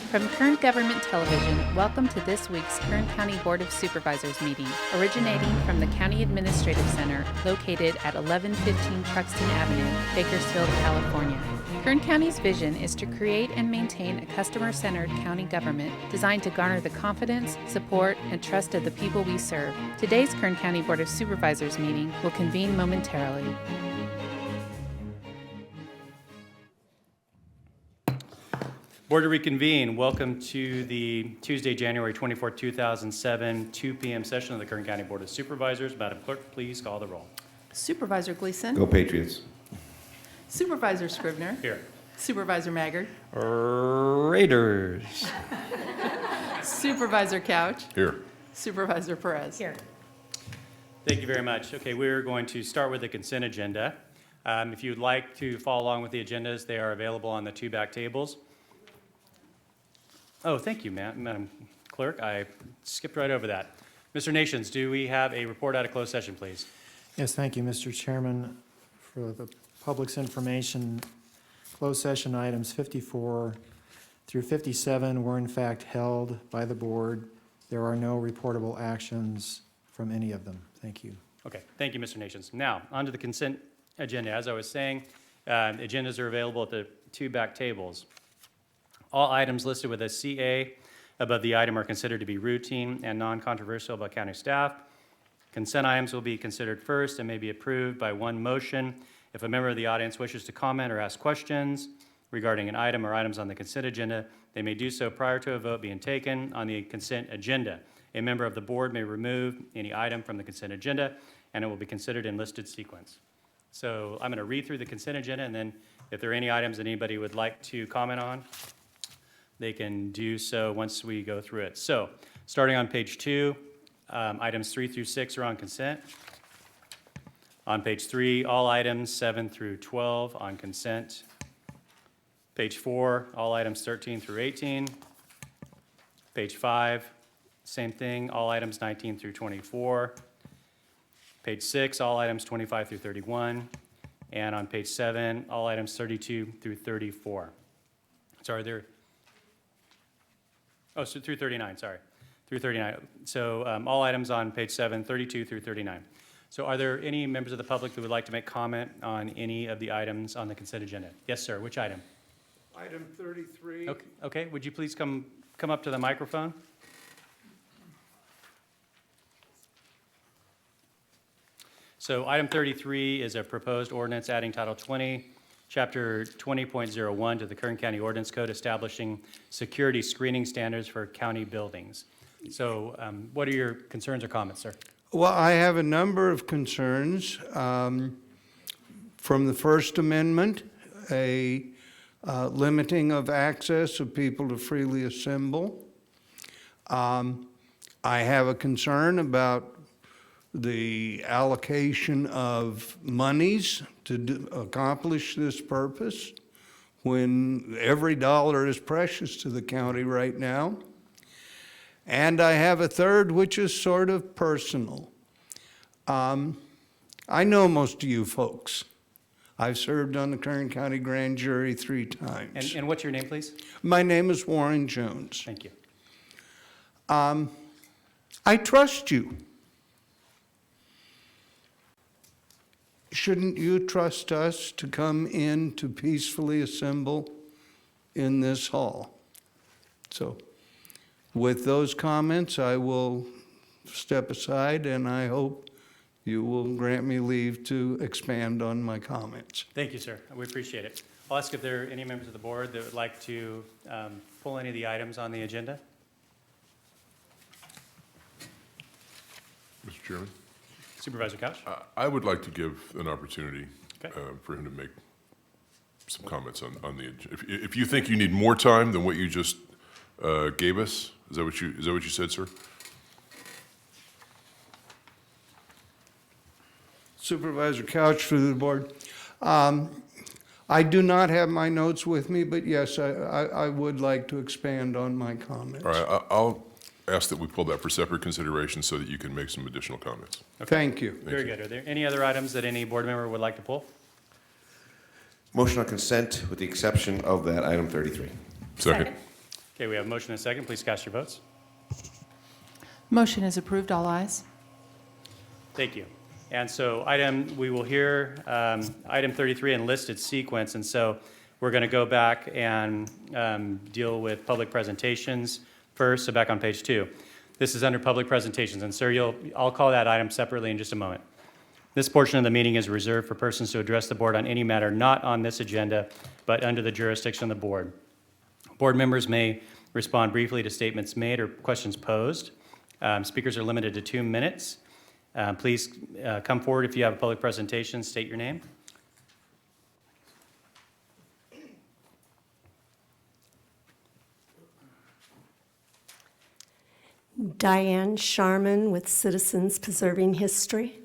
From Kern Government Television, welcome to this week's Kern County Board of Supervisors meeting, originating from the County Administrative Center located at 1115 Truxtun Avenue, Bakersfield, California. Kern County's vision is to create and maintain a customer-centered county government designed to garner the confidence, support, and trust of the people we serve. Today's Kern County Board of Supervisors meeting will convene momentarily. Board to reconvene. Welcome to the Tuesday, January 24, 2007, 2 p.m. session of the Kern County Board of Supervisors. Madam Clerk, please call the roll. Supervisor Gleason. Go Patriots. Supervisor Scrivener. Here. Supervisor Maggard. Raiders. Supervisor Couch. Here. Supervisor Perez. Here. Thank you very much. Okay, we're going to start with the consent agenda. If you'd like to follow along with the agendas, they are available on the two back tables. Oh, thank you, Madam Clerk. I skipped right over that. Mr. Nations, do we have a report out of closed session, please? Yes, thank you, Mr. Chairman. For the public's information, closed session items 54 through 57 were in fact held by the board. There are no reportable actions from any of them. Thank you. Okay, thank you, Mr. Nations. Now, on to the consent agenda. As I was saying, agendas are available at the two back tables. All items listed with a CA above the item are considered to be routine and non-controversial by county staff. Consent items will be considered first and may be approved by one motion. If a member of the audience wishes to comment or ask questions regarding an item or items on the consent agenda, they may do so prior to a vote being taken on the consent agenda. A member of the board may remove any item from the consent agenda, and it will be considered in listed sequence. So I'm going to read through the consent agenda, and then if there are any items that anybody would like to comment on, they can do so once we go through it. So, starting on page 2, items 3 through 6 are on consent. On page 3, all items 7 through 12 on consent. Page 4, all items 13 through 18. Page 5, same thing, all items 19 through 24. Page 6, all items 25 through 31. And on page 7, all items 32 through 34. So through 39, sorry. Through 39. So all items on page 7, 32 through 39. So are there any members of the public that would like to make comment on any of the items on the consent agenda? Yes, sir. Which item? Item 33. Okay. Would you please come up to the microphone? So item 33 is a proposed ordinance adding Title 20, Chapter 20.01 to the Kern County Ordinance Code, establishing security screening standards for county buildings. So what are your concerns or comments, sir? Well, I have a number of concerns. From the First Amendment, a limiting of access of people to freely assemble. I have a concern about the allocation of monies to accomplish this purpose when every dollar is precious to the county right now. And I have a third, which is sort of personal. I know most of you folks. I've served on the Kern County Grand Jury 3 times. And what's your name, please? My name is Warren Jones. Thank you. I trust you. Shouldn't you trust us to come in to peacefully assemble in this hall? So, with those comments, I will step aside, and I hope you will grant me leave to expand on my comments. Thank you, sir. We appreciate it. I'll ask if there are any members of the board that would like to pull any of the items on the agenda. Mr. Chairman? Supervisor Couch? I would like to give an opportunity Okay. for him to make some comments on the, if you think you need more time than what you just gave us, is that what you said, sir? Supervisor Couch for the board. I do not have my notes with me, but yes, I would like to expand on my comments. All right, I'll ask that we pull that for separate consideration so that you can make some additional comments. Thank you. Very good. Are there any other items that any board member would like to pull? Motion on consent with the exception of that item 33. Second. Okay, we have a motion and a second. Please cast your votes. Motion is approved, all ayes. Thank you. And so we will hear item 33 in listed sequence. And so we're going to go back and deal with public presentations first, so back on page 2. This is under public presentations. And sir, I'll call that item separately in just a moment. This portion of the meeting is reserved for persons to address the board on any matter not on this agenda, but under the jurisdiction of the board. Board members may respond briefly to statements made or questions posed. Speakers are limited to 2 minutes. Please come forward if you have a public presentation. State your name. Diane Sharman with Citizens Preserving History.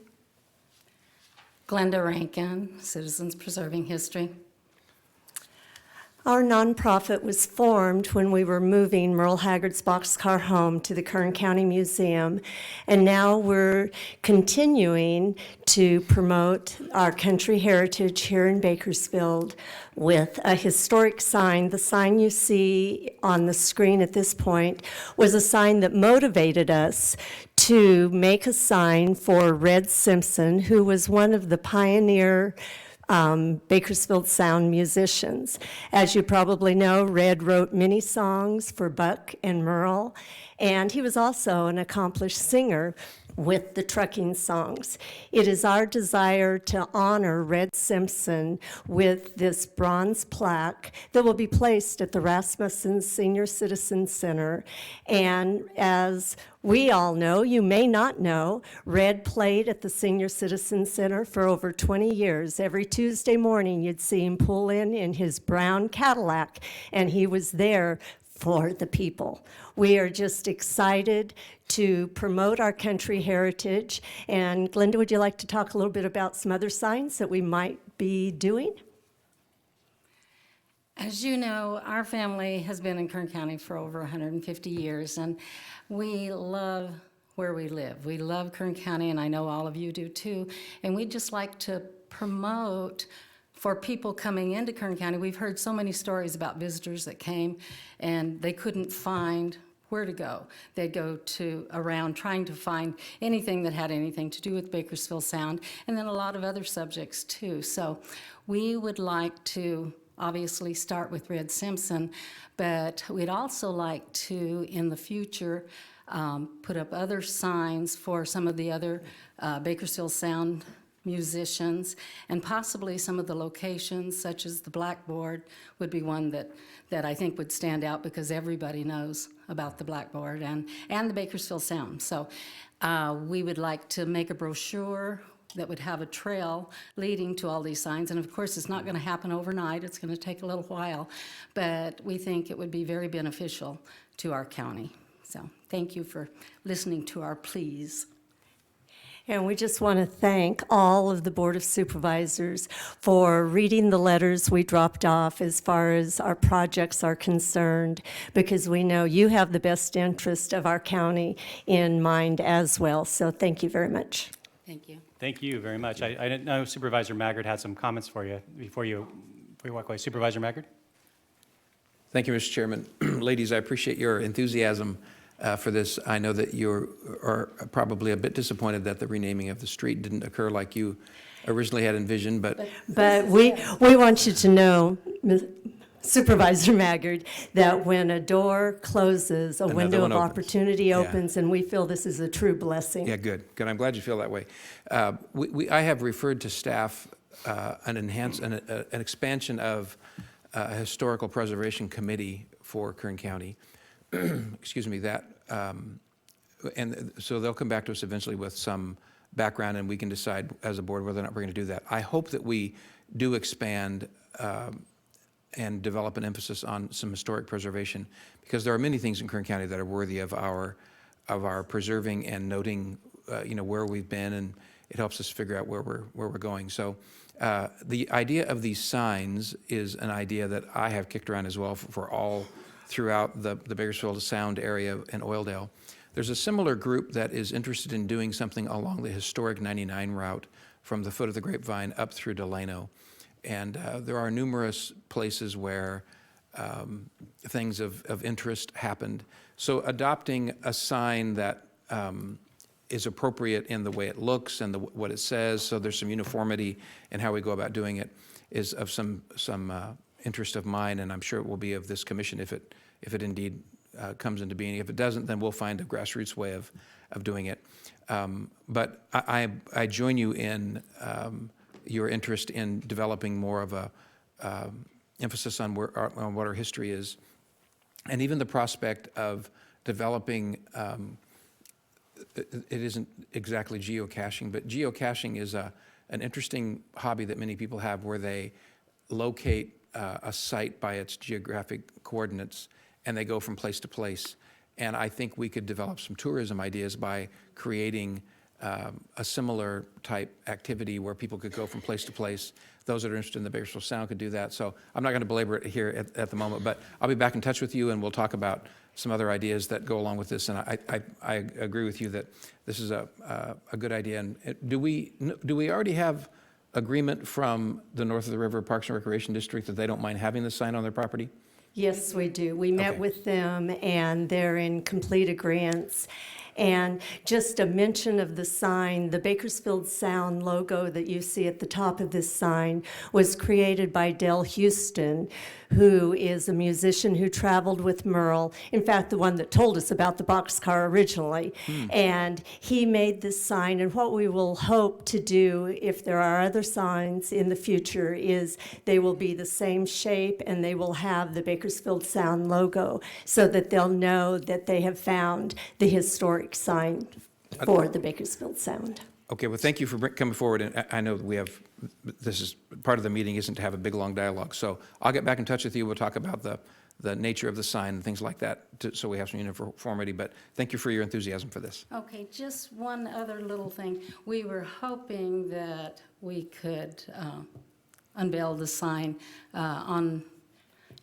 Glenda Rankin, Citizens Preserving History. Our nonprofit was formed when we were moving Merle Haggard's boxcar home to the Kern County Museum, and now we're continuing to promote our country heritage here in Bakersfield with a historic sign. The sign you see on the screen at this point was a sign that motivated us to make a sign for Red Simpson, who was one of the pioneer Bakersfield Sound musicians. As you probably know, Red wrote many songs for Buck and Merle, and he was also an accomplished singer with the trucking songs. It is our desire to honor Red Simpson with this bronze plaque that will be placed at the Rasmussen Senior Citizen Center. And as we all know, you may not know, Red played at the Senior Citizen Center for over 20 years. Every Tuesday morning, you'd see him pull in his brown Cadillac, and he was there for the people. We are just excited to promote our country heritage. And Glenda, would you like to talk a little bit about some other signs that we might be doing? As you know, our family has been in Kern County for over 150 years, and we love where we live. We love Kern County, and I know all of you do too, and we'd just like to promote for people coming into Kern County. We've heard so many stories about visitors that came and they couldn't find where to go. They'd go around trying to find anything that had anything to do with Bakersfield Sound, and then a lot of other subjects too. So we would like to obviously start with Red Simpson, but we'd also like to, in the future, put up other signs for some of the other Bakersfield Sound musicians, and possibly some of the locations, such as the Blackboard, would be one that I think would stand out because everybody knows about the Blackboard and the Bakersfield Sound. So we would like to make a brochure that would have a trail leading to all these signs. And of course, it's not going to happen overnight. It's going to take a little while, but we think it would be very beneficial to our county. So thank you for listening to our pleas. And we just want to thank all of the Board of Supervisors for reading the letters we dropped off as far as our projects are concerned, because we know you have the best interest of our county in mind as well. So thank you very much. Thank you. Thank you very much. I didn't know Supervisor Maggard had some comments for you before you walk away. Supervisor Maggard? Thank you, Mr. Chairman. Ladies, I appreciate your enthusiasm for this. I know that you are probably a bit disappointed that the renaming of the street didn't occur like you originally had envisioned, but we want you to know, Supervisor Maggard, that when a door closes, a window of one opens. opportunity Yeah. opens, and we feel this is a true blessing. yeah, good. I'm glad you feel that way. I have referred to staff an expansion of a historical preservation committee for Kern County. Excuse me, and so they'll come back to us eventually with some background, and we can decide as a board whether or not we're going to do that. I hope that we do expand and develop an emphasis on some historic preservation, because there are many things in Kern County that are worthy of our preserving and noting, where we've been, and it helps us figure out where we're going. So the idea of these signs is an idea that I have kicked around as well for all throughout the Bakersfield Sound area and Oildale. There's a similar group that is interested in doing something along the historic 99 route from the foot of the Grapevine up through Delano. And there are numerous places where things of interest happened. So adopting a sign that is appropriate in the way it looks and what it says, so there's some uniformity in how we go about doing it, is of some interest of mine, and I'm sure it will be of this commission if it indeed comes into being. If it doesn't, then we'll find a grassroots way of doing it. But I join you in your interest in developing more of a emphasis on what our history is, and even the prospect of developing, it isn't exactly geocaching, but geocaching is an interesting hobby that many people have, where they locate a site by its geographic coordinates and they go from place to place. And I think we could develop some tourism ideas by creating a similar type activity where people could go from place to place. Those that are interested in the Bakersfield Sound could do that. So I'm not going to belabor it here at the moment, but I'll be back in touch with you and we'll talk about some other ideas that go along with this. And I agree with you that this is a good idea. And do we already have agreement from the North of the River Parks and Recreation District that they don't mind having the sign on their property? Yes, we do. We met Okay. with them, and they're in complete agreement. And just a mention of the sign, the Bakersfield Sound logo that you see at the top of this sign was created by Del Houston, who is a musician who traveled with Merle. In fact, the one that told us about the boxcar originally. And he made this sign, and what we will hope to do, if there are other signs in the future, is they will be the same shape and they will have the Bakersfield Sound logo, so that they'll know that they have found the historic sign for the Bakersfield Sound. Okay, well, thank you for coming forward, and I know that this is, part of the meeting isn't to have a big, long dialogue, so I'll get back in touch with you, we'll talk about the nature of the sign and things like that, so we have some uniformity, but thank you for your enthusiasm for this. Okay, just one other little thing. We were hoping that we could unveil the sign on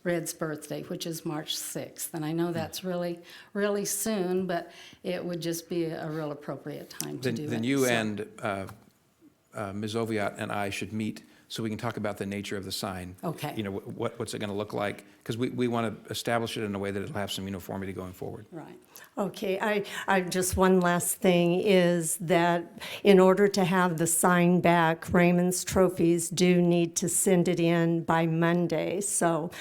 Red's birthday, which is March 6th. And I know that's really, really soon, but it would just be a real appropriate time to do it. Then you So- and Ms. Oviatt and I should meet so we can talk about the nature of the sign. Okay. You know, what's it going to look like? Because we want to establish it in a way that it'll have some uniformity going forward. Right. Okay, I just, one last thing is that in order to have the sign back, Raymond's Trophies do need to send it in by Monday. So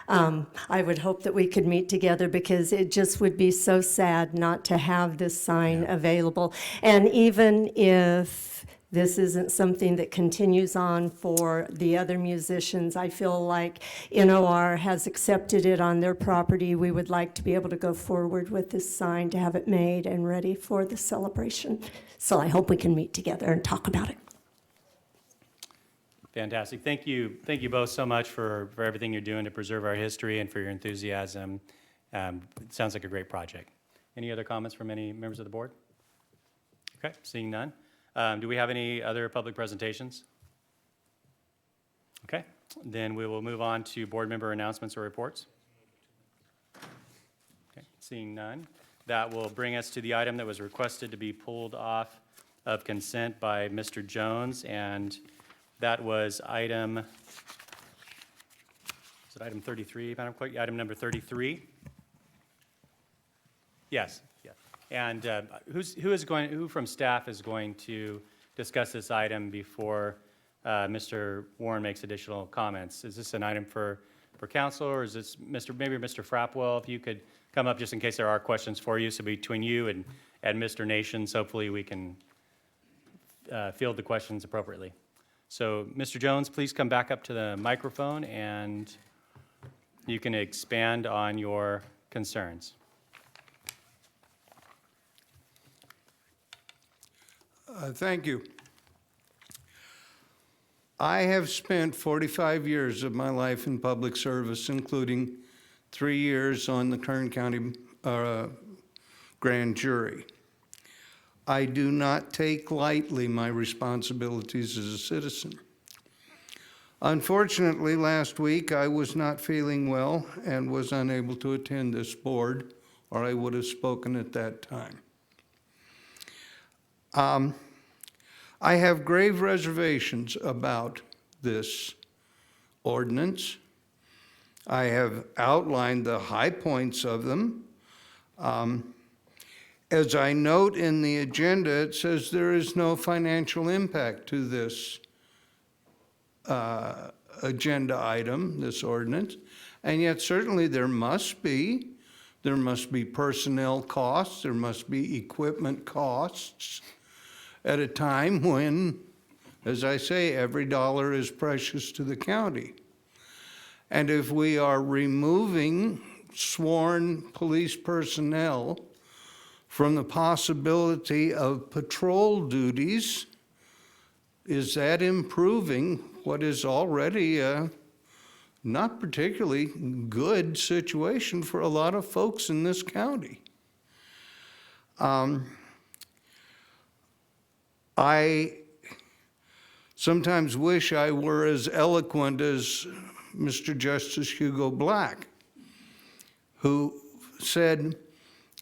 I would hope that we could meet together, because it just would be so sad not to have this sign available. And even if this isn't something that continues on for the other musicians, I feel like NOR has accepted it on their property. We would like to be able to go forward with this sign, to have it made and ready for the celebration. So I hope we can meet together and talk about it. Fantastic. Thank you both so much for everything you're doing to preserve our history and for your enthusiasm. It sounds like a great project. Any other comments from any members of the board? Okay, seeing none. Do we have any other public presentations? Okay, then we will move on to board member announcements or reports. Okay, seeing none. That will bring us to the item that was requested to be pulled off of consent by Mr. Jones, and that was item, is it item 33, Madam Clerk? Item number 33? Yes, yeah. And who from staff is going to discuss this item before Mr. Warren makes additional comments? Is this an item for council, or is this maybe Mr. Frapwell, if you could come up just in case there are questions for you. So between you and Mr. Nations, hopefully we can field the questions appropriately. So Mr. Jones, please come back up to the microphone and you can expand on your concerns. Thank you. I have spent 45 years of my life in public service, including 3 years on the Kern County grand jury. I do not take lightly my responsibilities as a citizen. Unfortunately, last week I was not feeling well and was unable to attend this board, or I would have spoken at that time. I have grave reservations about this ordinance. I have outlined the high points of them. As I note in the agenda, it says there is no financial impact to this agenda item, this ordinance, and yet certainly there must be. There must be personnel costs, there must be equipment costs at a time when, as I say, every dollar is precious to the county. And if we are removing sworn police personnel from the possibility of patrol duties, is that improving what is already a not particularly good situation for a lot of folks in this county? I sometimes wish I were as eloquent as Mr. Justice Hugo Black, who said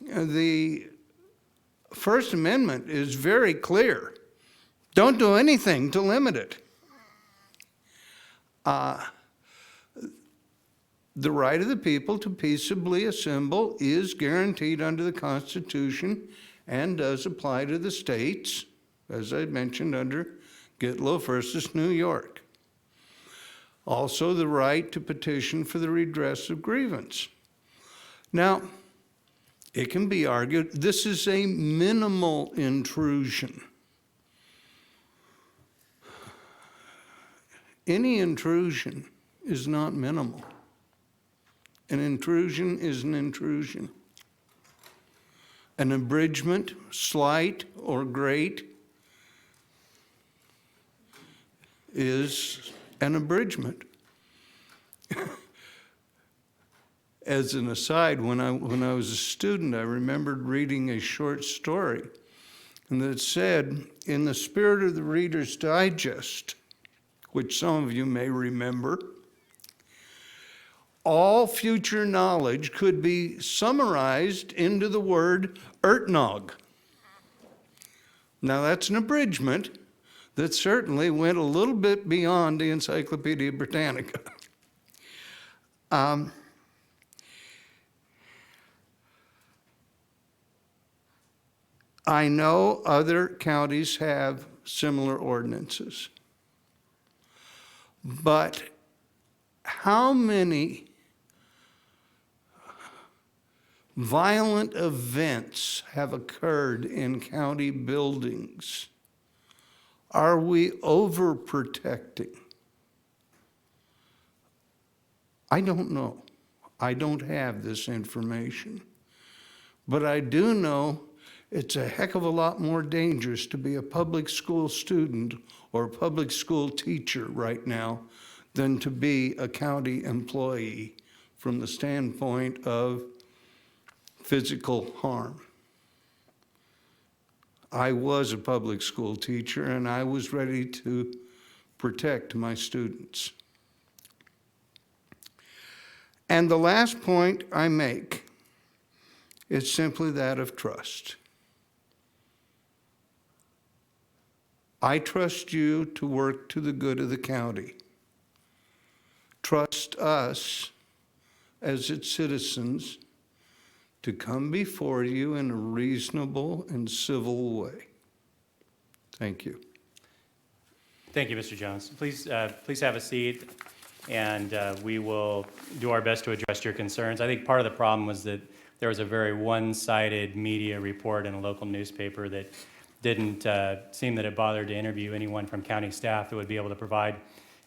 the First Amendment is very clear. Don't do anything to limit it. The right of the people to peaceably assemble is guaranteed under the Constitution and does apply to the states, as I mentioned, under Gitlow versus New York. Also, the right to petition for the redress of grievance. Now, it can be argued this is a minimal intrusion. Any intrusion is not minimal. An intrusion is an intrusion. An abridgment, slight or great, is an abridgment. As an aside, when I was a student, I remembered reading a short story and that said, in the spirit of the Reader's Digest, which some of you may remember, all future knowledge could be summarized into the word Ertnog. Now that's an abridgment that certainly went a little bit beyond the Encyclopedia Britannica. I know other counties have similar ordinances, but how many violent events have occurred in county buildings? Are we overprotecting? I don't know. I don't have this information. But I do know it's a heck of a lot more dangerous to be a public school student or a public school teacher right now than to be a county employee from the standpoint of physical harm. I was a public school teacher and I was ready to protect my students. And the last point I make is simply that of trust. I trust you to work to the good of the county. Trust us as its citizens to come before you in a reasonable and civil way. Thank you. Thank you, Mr. Jones. Please have a seat, and we will do our best to address your concerns. I think part of the problem was that there was a very one-sided media report in a local newspaper that didn't seem that it bothered to interview anyone from county staff that would be able to provide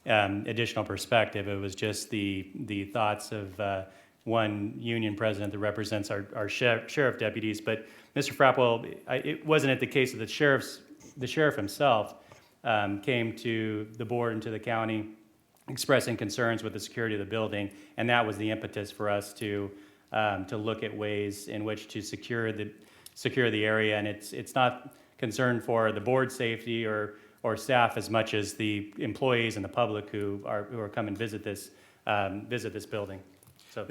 additional perspective. It was just the thoughts of one union president that represents our sheriff deputies. But Mr. Frappwell, it wasn't the case that the sheriff himself came to the board and to the county expressing concerns with the security of the building, and that was the impetus for us to look at ways in which to secure the area. And it's not concern for the board safety or staff as much as the employees and the public who are come and visit this building. So,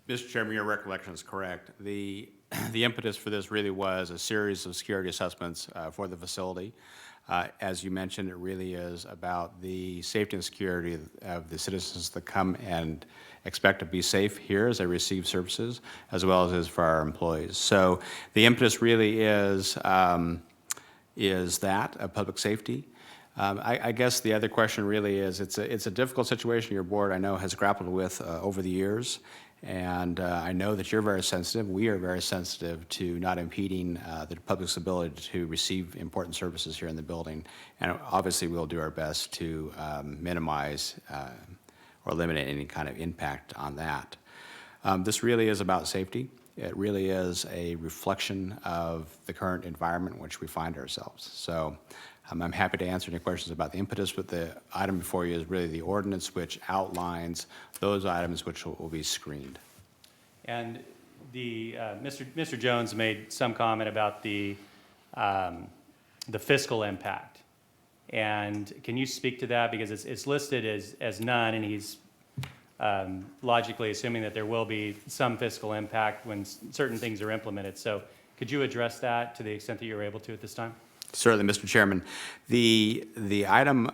Mr. Chairman, your recollection is correct. The the impetus for this really was a series of security assessments for the facility. As you mentioned, it really is about the safety and security of the citizens that come and expect to be safe here as they receive services, as well as for our employees. So the impetus really is that of public safety. I guess the other question really is, it's a difficult situation your board, I know, has grappled with over the years. And I know that you're very sensitive. We are very sensitive to not impeding the public's ability to receive important services here in the building. And obviously, we'll do our best to minimize or eliminate any kind of impact on that. This really is about safety. It really is a reflection of the current environment in which we find ourselves. So I'm happy to answer any questions about the impetus, but the item before you is really the ordinance which outlines those items which will be screened. And the, Mr. Jones made some comment about the fiscal impact. And can you speak to that? Because it's listed as none, and he's logically assuming that there will be some fiscal impact when certain things are implemented. So could you address that to the extent that you're able to at this time? Certainly, Mr. Chairman. The item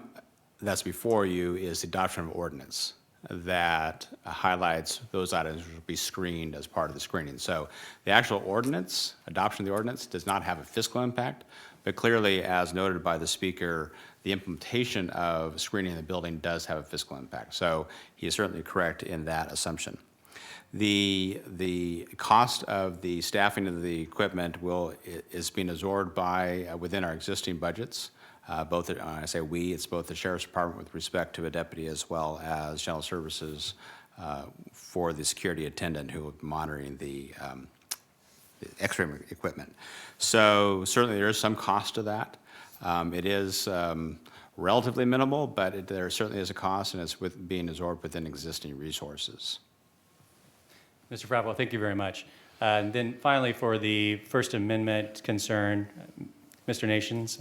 that's before you is the adoption of ordinance that highlights those items which will be screened as part of the screening. So the actual ordinance, adoption of the ordinance, does not have a fiscal impact, but clearly, as noted by the speaker, the implementation of screening in the building does have a fiscal impact. So he is certainly correct in that assumption. The cost of the staffing of the equipment is being absorbed by within our existing budgets. Both, when I say we, it's both the Sheriff's Department with respect to a deputy as well as General Services for the security attendant who will be monitoring the X-ray equipment. So certainly there is some cost to that. It is relatively minimal, but there certainly is a cost, and it's being absorbed within existing resources. Mr. Frappel, thank you very much. And then finally, for the First Amendment concern, Mr. Nations,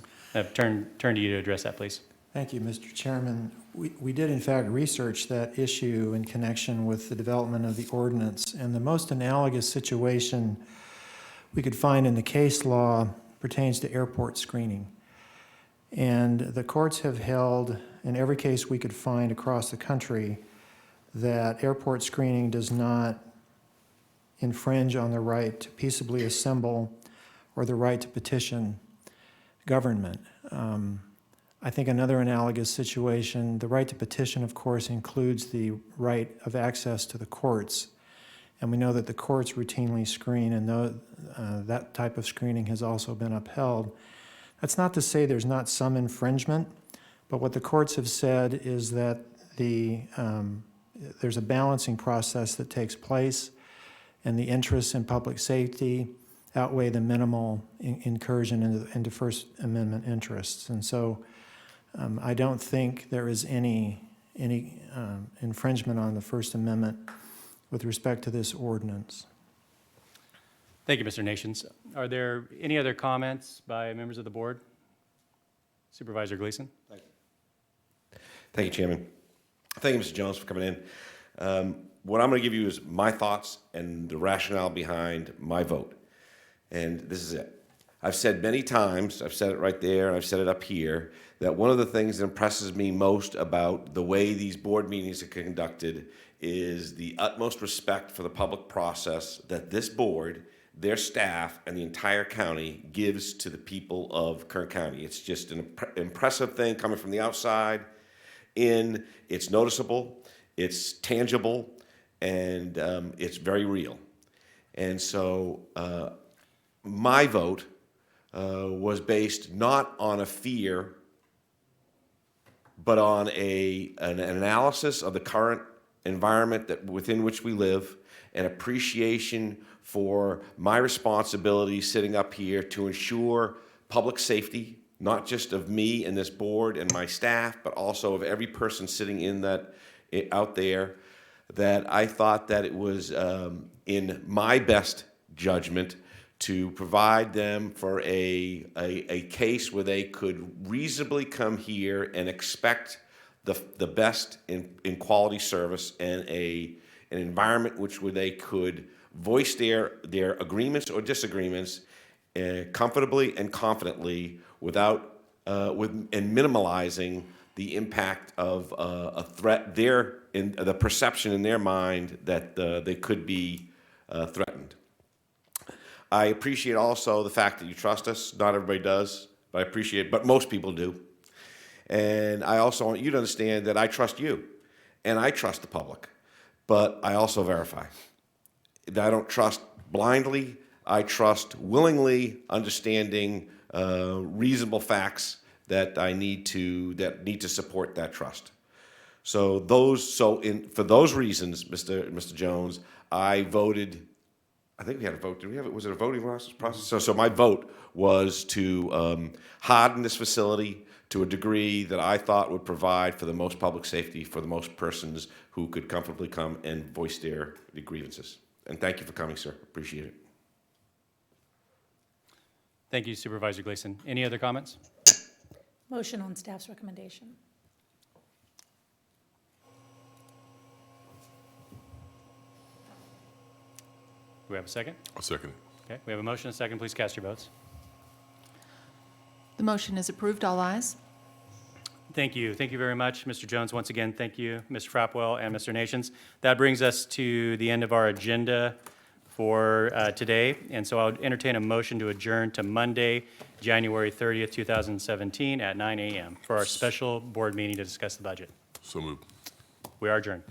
turn to you to address that, please. Thank you, Mr. Chairman. We did, in fact, research that issue in connection with the development of the ordinance, and the most analogous situation we could find in the case law pertains to airport screening. And the courts have held, in every case we could find across the country, that airport screening does not infringe on the right to peaceably assemble or the right to petition government. I think another analogous situation, the right to petition, of course, includes the right of access to the courts. And we know that the courts routinely screen, and that type of screening has also been upheld. That's not to say there's not some infringement, but what the courts have said is that there's a balancing process that takes place, and the interests in public safety outweigh the minimal incursion into First Amendment interests. And so I don't think there is any infringement on the First Amendment with respect to this ordinance. Thank you, Mr. Nations. Are there any other comments by members of the board? Supervisor Gleason? Thank you, Chairman. Thank you, Mr. Jones, for coming in. What I'm going to give you is my thoughts and the rationale behind my vote. And this is it. I've said many times, I've said it right there, and I've said it up here, that one of the things that impresses me most about the way these board meetings are conducted is the utmost respect for the public process that this board, their staff, and the entire county gives to the people of Kern County. It's just an impressive thing coming from the outside in. It's noticeable, it's tangible, and it's very real. And so my vote was based not on a fear, but on an analysis of the current environment within which we live, an appreciation for my responsibility sitting up here to ensure public safety, not just of me and this board and my staff, but also of every person sitting out there, that I thought that it was in my best judgment to provide them for a case where they could reasonably come here and expect the best in quality service and an environment where they could voice their agreements or disagreements comfortably and confidently without, and minimalizing the impact of a threat in the perception in their mind that they could be threatened. I appreciate also the fact that you trust us. Not everybody does, but I appreciate, but most people do. And I also want you to understand that I trust you, and I trust the public, but I also verify. I don't trust blindly. I trust willingly, understanding reasonable facts that need to support that trust. So for those reasons, Mr. Jones, I voted. I think we had a vote. Did we have it? Was it a voting process? So my vote was to harden this facility to a degree that I thought would provide for the most public safety for the most persons who could comfortably come and voice their grievances. And thank you for coming, sir. Appreciate it. Thank you, Supervisor Gleason. Any other comments? Motion on staff's recommendation. Do we have a second? I'll second it. Okay, we have a motion and a second. Please cast your votes. The motion is approved. All ayes. Thank you. Thank you very much, Mr. Jones. Once again, thank you, Mr. Frapwell and Mr. Nations. That brings us to the end of our agenda for today. And so I would entertain a motion to adjourn to Monday, January 30th, 2017 at 9 a.m. for our special board meeting to discuss the budget. So moved. We are adjourned.